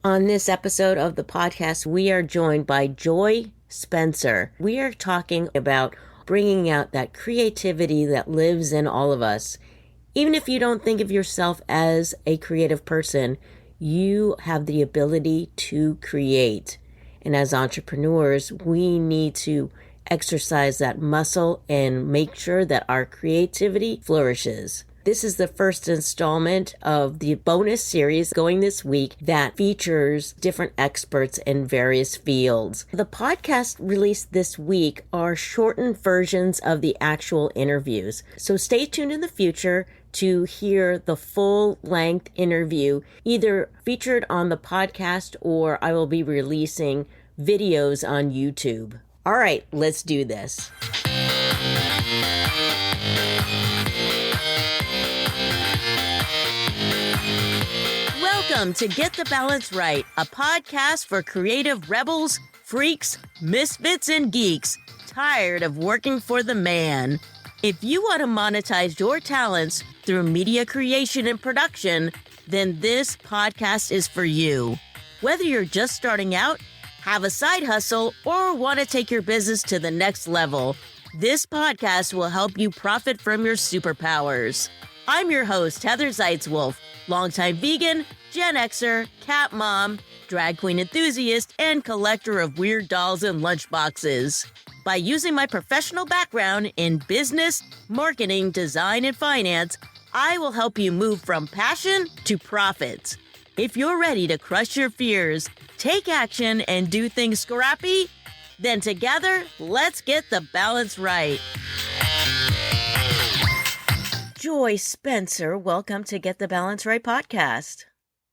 On this episode of the podcast, we are joined by Joy Spencer. We are talking about bringing out that creativity that lives in all of us. Even if you don't think of yourself as a creative person, you have the ability to create. And as entrepreneurs, we need to exercise that muscle and make sure that our creativity flourishes. This is the first installment of the bonus series going this week that features different experts in various fields. The podcast released this week are shortened versions of the actual interviews. So stay tuned in the future to hear the full-length interview, either featured on the podcast or I will be releasing videos on YouTube. All right, let's do this. Welcome to Get the Balance Right, a podcast for creative rebels, freaks, misfits, and geeks tired of working for the man. If you want to monetize your talents through media creation and production, then this podcast is for you. Whether you're just starting out, have a side hustle, or want to take your business to the next level, this podcast will help you profit from your superpowers. I'm your host, Heather Zeitzwolf, longtime vegan, Gen Xer, cat mom, drag queen enthusiast, and collector of weird dolls and lunchboxes. By using my professional background in business, marketing, design, and finance, I will help you move from passion to profits. If you're ready to crush your fears, take action, and do things scrappy, then together, let's get the balance right. Joy Spencer, welcome to Get the Balance Right podcast.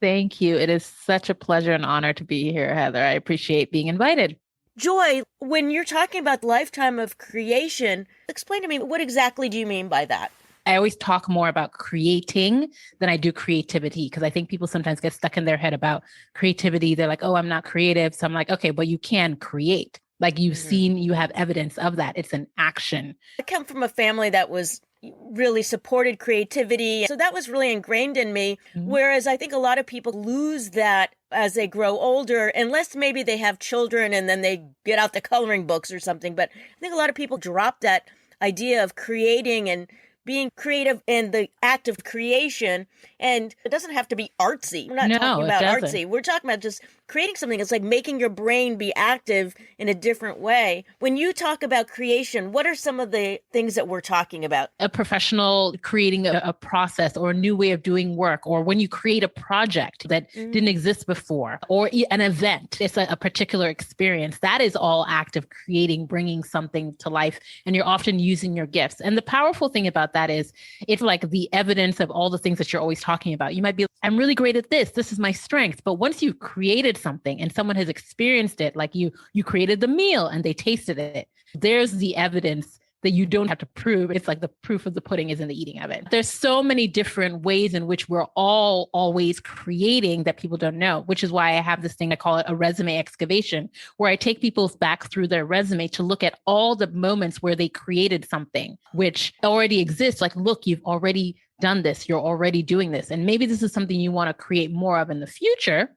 Thank you. It is such a pleasure and honor to be here, Heather. I appreciate being invited. Joy, when you're talking about the lifetime of creation, explain to me, what exactly do you mean by that? I always talk more about creating than I do creativity, because I think people sometimes get stuck in their head about creativity. They're like, oh, I'm not creative. So I'm like, okay, but you can create. Like you have evidence of that. It's an action. I come from a family that was really supported creativity. So that was really ingrained in me. Whereas I think a lot of people lose that as they grow older, unless maybe they have children and then they get out the coloring books or something. But I think a lot of people drop that idea of creating and being creative in the act of creation. And it doesn't have to be artsy. We're not talking about artsy. We're talking about just creating something. It's like making your brain be active in a different way. When you talk about creation, what are some of the things that we're talking about? A professional creating a process or a new way of doing work, or when you create a project that didn't exist before, or an event, it's a particular experience. That is all act of creating, bringing something to life. And you're often using your gifts. And the powerful thing about that is it's like the evidence of all the things that you're always talking about. You might be, I'm really great at this. This is my strength. But once you've created something and someone has experienced it, like you created the meal and they tasted it, there's the evidence that you don't have to prove. It's like the proof of the pudding is in the eating of it. There's so many different ways in which we're all always creating that people don't know, which is why I have this thing, I call it a resume excavation, where I take people back through their resume to look at all the moments where they created something which already exists. Like, look, you've already done this. You're already doing this. And maybe this is something you want to create more of in the future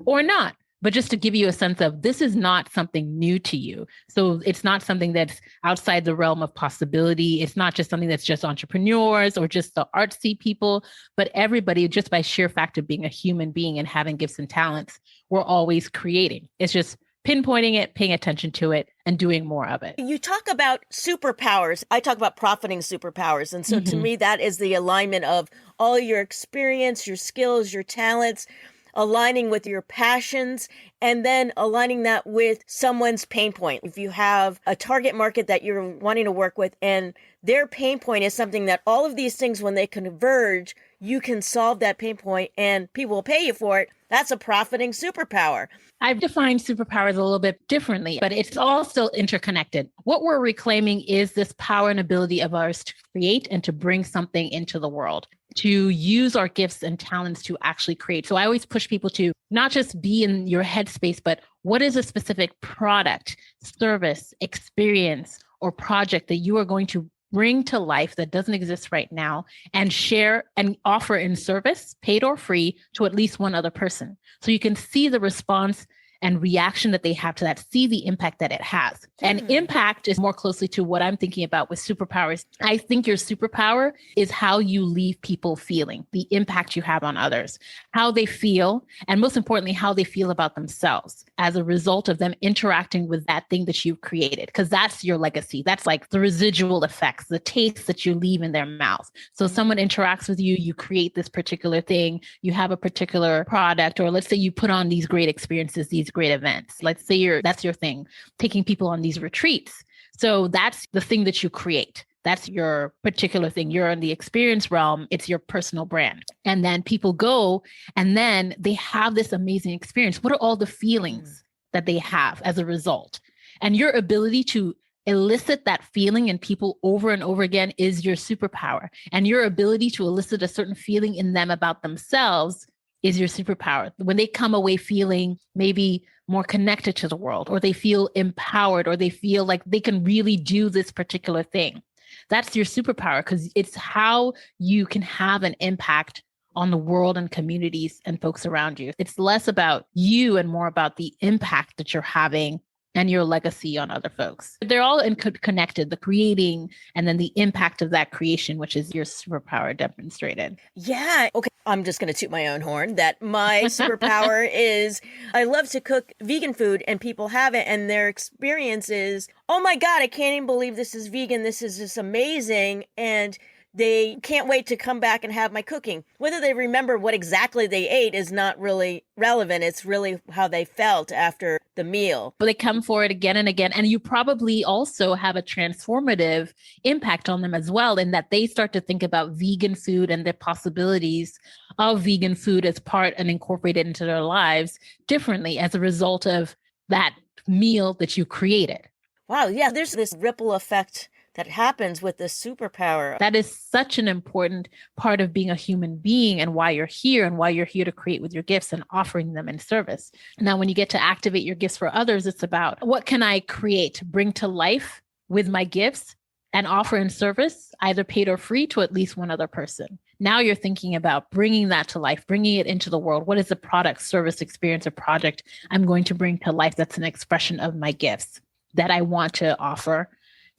or not. But just to give you a sense of, this is not something new to you. So it's not something that's outside the realm of possibility. It's not just something that's just entrepreneurs or just the artsy people, but everybody, just by sheer fact of being a human being and having gifts and talents, we're always creating. It's just pinpointing it, paying attention to it, and doing more of it. You talk about superpowers. I talk about profiting superpowers. And so to me, that is the alignment of all your experience, your skills, your talents, aligning with your passions, and then aligning that with someone's pain point. If you have a target market that you're wanting to work with and their pain point is something that all of these things, when they converge, you can solve that pain point and people will pay you for it. That's a profiting superpower. I've defined superpowers a little bit differently, but it's all still interconnected. What we're reclaiming is this power and ability of ours to create and to bring something into the world, to use our gifts and talents to actually create. So I always push people to not just be in your headspace, but what is a specific product, service, experience, or project that you are going to bring to life that doesn't exist right now and share and offer in service, paid or free, to at least one other person. So you can see the response and reaction that they have to that, see the impact that it has. And impact is more closely to what I'm thinking about with superpowers. I think your superpower is how you leave people feeling, the impact you have on others, how they feel, and most importantly, how they feel about themselves as a result of them interacting with that thing that you've created, because that's your legacy. That's like the residual effects, the taste that you leave in their mouth. So someone interacts with you, you create this particular thing, you have a particular product, or let's say you put on these great experiences, these great events. Let's say that's your thing, taking people on these retreats. So that's the thing that you create. That's your particular thing. You're in the experience realm. It's your personal brand. And then people go and then they have this amazing experience. What are all the feelings that they have as a result? And your ability to elicit that feeling in people over and over again is your superpower. And your ability to elicit a certain feeling in them about themselves is your superpower. When they come away feeling maybe more connected to the world, or they feel empowered, or they feel like they can really do this particular thing, that's your superpower, because it's how you can have an impact on the world and communities and folks around you. It's less about you and more about the impact that you're having and your legacy on other folks. They're all connected, the creating and then the impact of that creation, which is your superpower demonstrated. Yeah. Okay. I'm just going to toot my own horn that my superpower is I love to cook vegan food, and people have it and their experience is, oh my God, I can't even believe this is vegan. This is just amazing. And they can't wait to come back and have my cooking. Whether they remember what exactly they ate is not really relevant. It's really how they felt after the meal. But they come for it again and again. And you probably also have a transformative impact on them as well, in that they start to think about vegan food and the possibilities of vegan food as part and incorporated into their lives differently as a result of that meal that you created. Wow. Yeah. There's this ripple effect that happens with this superpower. That is such an important part of being a human being and why you're here to create with your gifts and offering them in service. Now, when you get to activate your gifts for others, it's about what can I create, bring to life with my gifts and offer in service, either paid or free, to at least one other person. Now you're thinking about bringing that to life, bringing it into the world. What is the product, service, experience, or project I'm going to bring to life that's an expression of my gifts that I want to offer,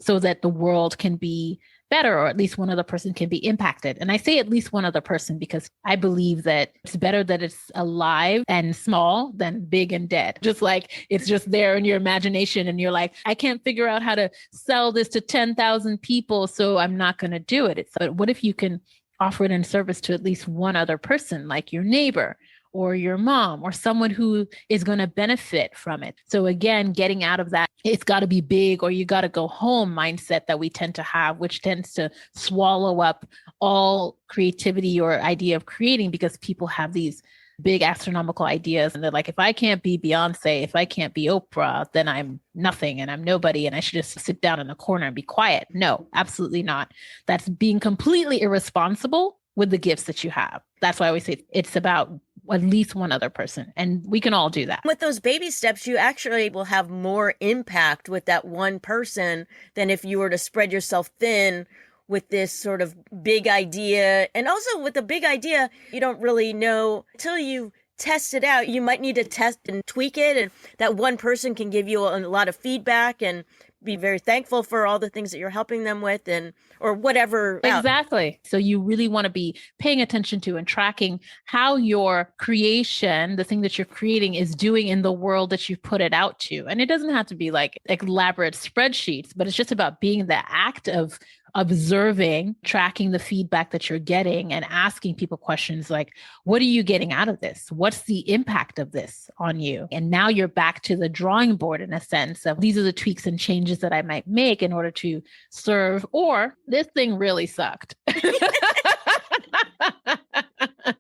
so that the world can be better, or at least one other person can be impacted. And I say at least one other person because I believe that it's better that it's alive and small than big and dead. Just like it's just there in your imagination and you're like, I can't figure out how to sell this to 10,000 people, so I'm not going to do it. But what if you can offer it in service to at least one other person, like your neighbor or your mom or someone who is going to benefit from it? So again, getting out of that, it's got to be big or you got to go home mindset that we tend to have, which tends to swallow up all creativity or idea of creating, because people have these big astronomical ideas. And they're like, if I can't be Beyonce, if I can't be Oprah, then I'm nothing and I'm nobody and I should just sit down in the corner and be quiet. No, absolutely not. That's being completely irresponsible with the gifts that you have. That's why I always say it's about at least one other person. And we can all do that. With those baby steps, you actually will have more impact with that one person than if you were to spread yourself thin with this sort of big idea. And also with the big idea, you don't really know until you test it out. You might need to test and tweak it. And that one person can give you a lot of feedback and be very thankful for all the things that you're helping them with and or whatever. Exactly. So you really want to be paying attention to and tracking how your creation, the thing that you're creating, is doing in the world that you put it out to. And it doesn't have to be like elaborate spreadsheets, but it's just about being the act of observing, tracking the feedback that you're getting and asking people questions like, what are you getting out of this? What's the impact of this on you? And now you're back to the drawing board in a sense of these are the tweaks and changes that I might make in order to serve, or this thing really sucked.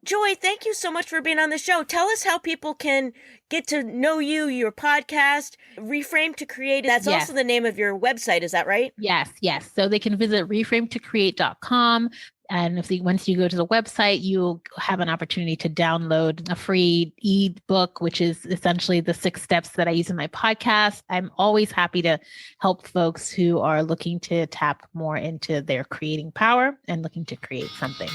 Joy, thank you so much for being on the show. Tell us how people can get to know you, your podcast, Reframe to Create. That's also the name of your website. Is that right? Yes. So they can visit reframetocreate.com. And once you go to the website, you'll have an opportunity to download a free ebook, which is essentially the 6 steps that I use in my podcast. I'm always happy to help folks who are looking to tap more into their creating power and looking to create something.